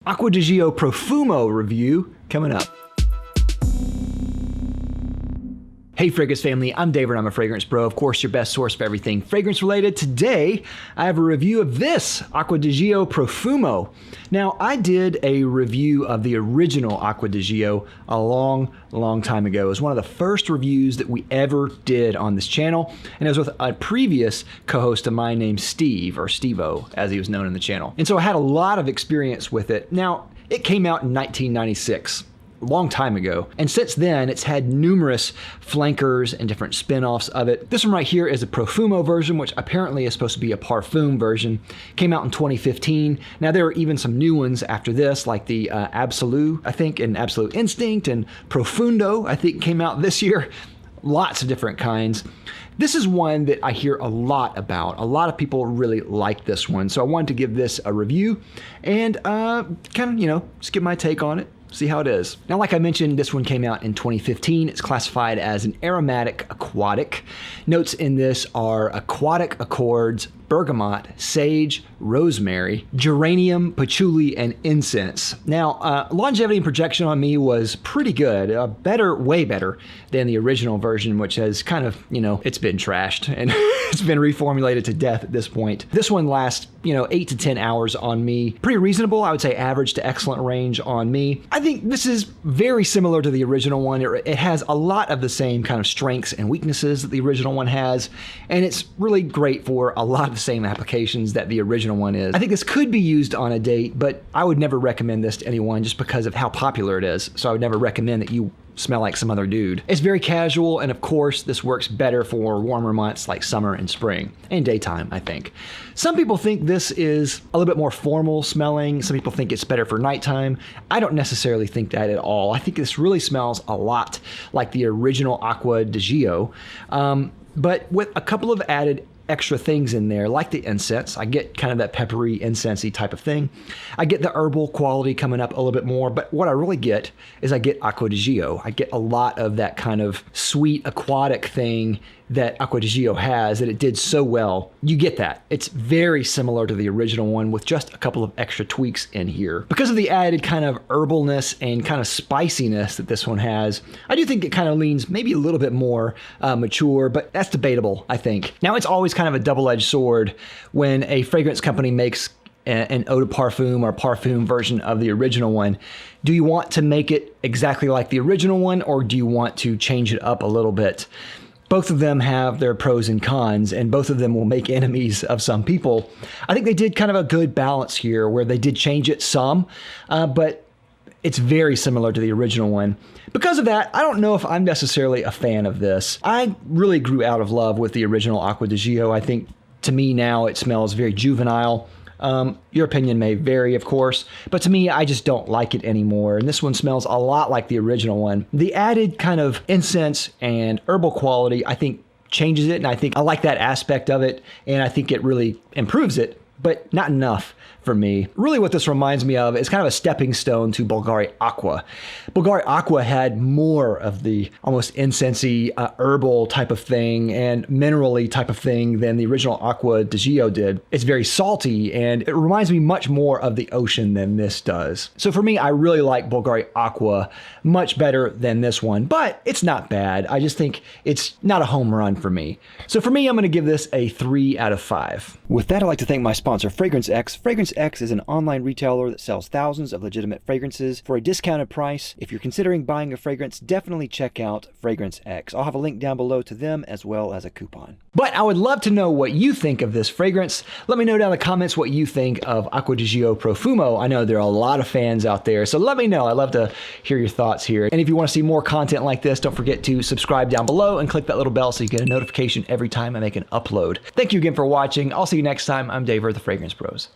Acqua di Gio Profumo review coming up. Hey Fragrance family, I'm David, I'm a fragrance bro, of course your best source for everything fragrance related. Today, I have a review of this, Acqua di Gio Profumo. Now, I did a review of the original Acqua di Gio a long time ago. It was one of the first reviews that we ever did on this channel, and it was with a previous co-host of mine named Steve, or Steve-O, as he was known in the channel. And so I had a lot of experience with it. Now, it came out in 1996. Long time ago. And since then, it's had numerous flankers and different spin-offs of it. This one right here is a Profumo version, which apparently is supposed to be a parfum version. Came out in 2015. Now, there are even some new ones after this, like the Absolute, I think, and Absolute Instinct, and Profundo, I think, came out this year. Lots of different kinds. This is one that I hear a lot about. A lot of people really like this one. So I wanted to give this a review and kind of, just give my take on it. See how it is. Now, like I mentioned, this one came out in 2015. It's classified as an aromatic aquatic. Notes in this are aquatic accords, bergamot, sage, rosemary, geranium, patchouli, and incense. Now, longevity and projection on me was pretty good. Better, way better than the original version, which has kind of, it's been trashed and it's been reformulated to death at this point. This one lasts, 8 to 10 hours on me. Pretty reasonable. I would say average to excellent range on me. I think this is very similar to the original one. It has a lot of the same kind of strengths and weaknesses that the original one has, and it's really great for a lot of the same applications that the original one is. I think this could be used on a date, but I would never recommend this to anyone just because of how popular it is. So I would never recommend that you smell like some other dude. It's very casual, and of course, this works better for warmer months like summer and spring, and daytime, I think. Some people think this is a little bit more formal smelling. Some people think it's better for nighttime. I don't necessarily think that at all. I think this really smells a lot like the original Acqua di Gio, but with a couple of added extra things in there, like the incense. I get kind of that peppery, incensey type of thing. I get the herbal quality coming up a little bit more, but what I really get is I get Acqua di Gio. I get a lot of that kind of sweet aquatic thing that Acqua di Gio has, that it did so well. You get that. It's very similar to the original one with just a couple of extra tweaks in here. Because of the added kind of herbalness and kind of spiciness that this one has, I do think it kind of leans maybe a little bit more mature, but that's debatable, I think. Now, it's always kind of a double-edged sword when a fragrance company makes an eau de parfum or parfum version of the original one. Do you want to make it exactly like the original one, or do you want to change it up a little bit? Both of them have their pros and cons, and both of them will make enemies of some people. I think they did kind of a good balance here where they did change it some, but it's very similar to the original one. Because of that, I don't know if I'm necessarily a fan of this. I really grew out of love with the original Acqua di Gio. I think to me now it smells very juvenile. Your opinion may vary, of course, but to me, I just don't like it anymore. And this one smells a lot like the original one. The added kind of incense and herbal quality, I think, changes it. And I think I like that aspect of it. And I think it really improves it, but not enough for me. Really what this reminds me of is kind of a stepping stone to Bulgari Aqua. Bulgari Aqua had more of the almost incensey, herbal type of thing and minerally type of thing than the original Acqua di Gio did. It's very salty, and it reminds me much more of the ocean than this does. So for me, I really like Bulgari Aqua much better than this one, but it's not bad. I just think it's not a home run for me. So for me, I'm going to give this a 3 out of 5. With that, I'd like to thank my sponsor, Fragrance X. Fragrance X is an online retailer that sells thousands of legitimate fragrances for a discounted price. If you're considering buying a fragrance, definitely check out Fragrance X. I'll have a link down below to them as well as a coupon. But I would love to know what you think of this fragrance. Let me know down in the comments what you think of Acqua di Gio Profumo. I know there are a lot of fans out there, so let me know. I'd love to hear your thoughts here. And if you want to see more content like this, don't forget to subscribe down below and click that little bell so you get a notification every time I make an upload. Thank you again for watching. I'll see you next time. I'm Dave, the Fragrance Bros.